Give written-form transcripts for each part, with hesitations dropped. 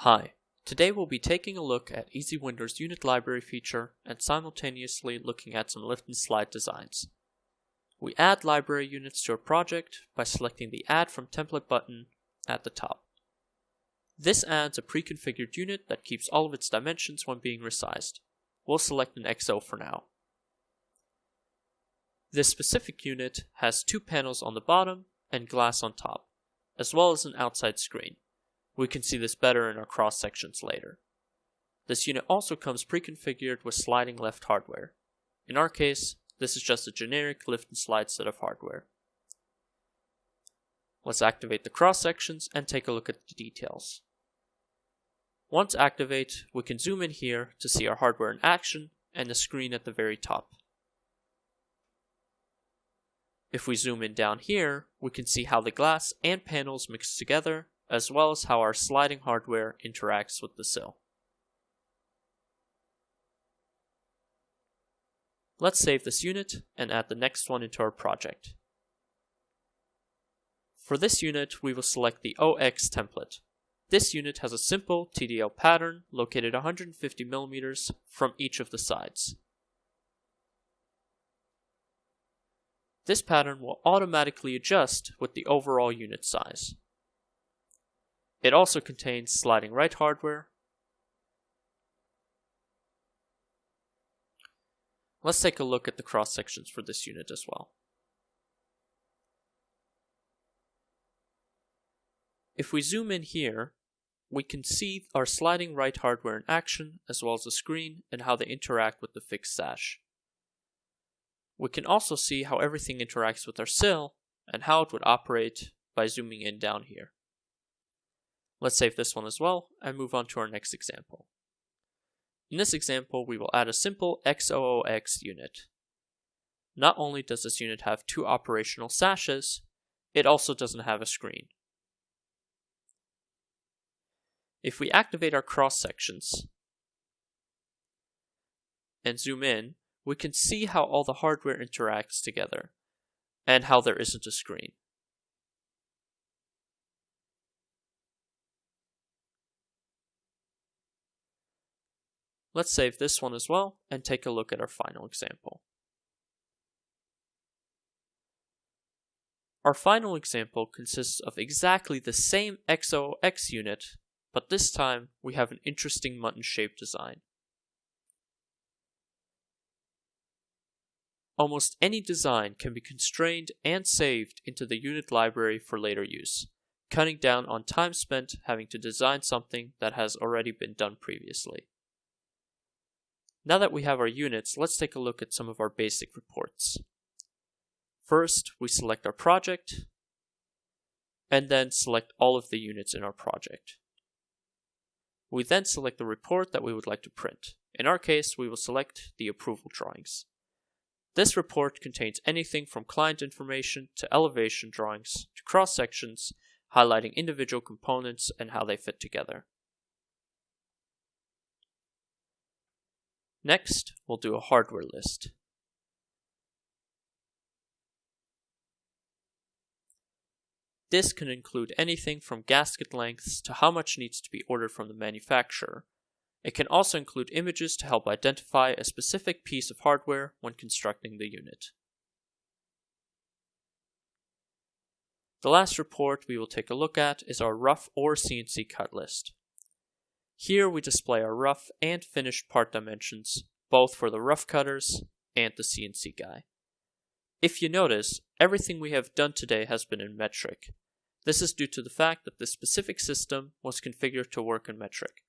Hi, today we'll be taking a look at EZ WinDoor's unit library feature and simultaneously looking at some lift and slide designs. We add library units to a project by selecting the Add from Template button at the top. This adds a pre-configured unit that keeps all of its dimensions when being resized. We'll select an XO for now. This specific unit has two panels on the bottom and glass on top, as well as an outside screen. We can see this better in our cross sections later. This unit also comes pre-configured with sliding left hardware. In our case, this is just a generic lift and slide set of hardware. Let's activate the cross sections and take a look at the details. Once activate, we can zoom in here to see our hardware in action and the screen at the very top. If we zoom in down here, we can see how the glass and panels mix together, as well as how our sliding hardware interacts with the sill. Let's save this unit and add the next one into our project. For this unit, we will select the OX template. This unit has a simple TDL pattern located 150 mm from each of the sides. This pattern will automatically adjust with the overall unit size. It also contains sliding right hardware. Let's take a look at the cross sections for this unit as well. If we zoom in here, we can see our sliding right hardware in action, as well as the screen and how they interact with the fixed sash. We can also see how everything interacts with our sill and how it would operate by zooming in down here. Let's save this one as well and move on to our next example. In this example, we will add a simple XOOX unit. Not only does this unit have two operational sashes, it also doesn't have a screen. If we activate our cross sections and zoom in, we can see how all the hardware interacts together and how there isn't a screen. Let's save this one as well and take a look at our final example. Our final example consists of exactly the same XOX unit, but this time we have an interesting mutton-shaped design. Almost any design can be constrained and saved into the unit library for later use, cutting down on time spent having to design something that has already been done previously. Now that we have our units, let's take a look at some of our basic reports. First, we select our project, and then select all of the units in our project. We then select the report that we would like to print. In our case, we will select the approval drawings. This report contains anything from client information to elevation drawings to cross sections, highlighting individual components and how they fit together. Next, we'll do a hardware list. This can include anything from gasket lengths to how much needs to be ordered from the manufacturer. It can also include images to help identify a specific piece of hardware when constructing the unit. The last report we will take a look at is our rough or CNC cut list. Here we display our rough and finished part dimensions, both for the rough cutters and the CNC guy. If you notice, everything we have done today has been in metric. This is due to the fact that this specific system was configured to work in metric.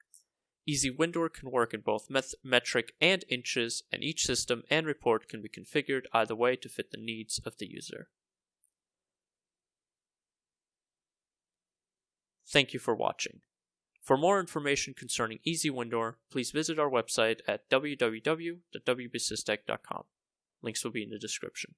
EZ WinDoor can work in both metric and inches, and each system and report can be configured either way to fit the needs of the user. Thank you for watching. For more information concerning EZ WinDoor, please visit our website at www.wbsystech.com. Links will be in the description.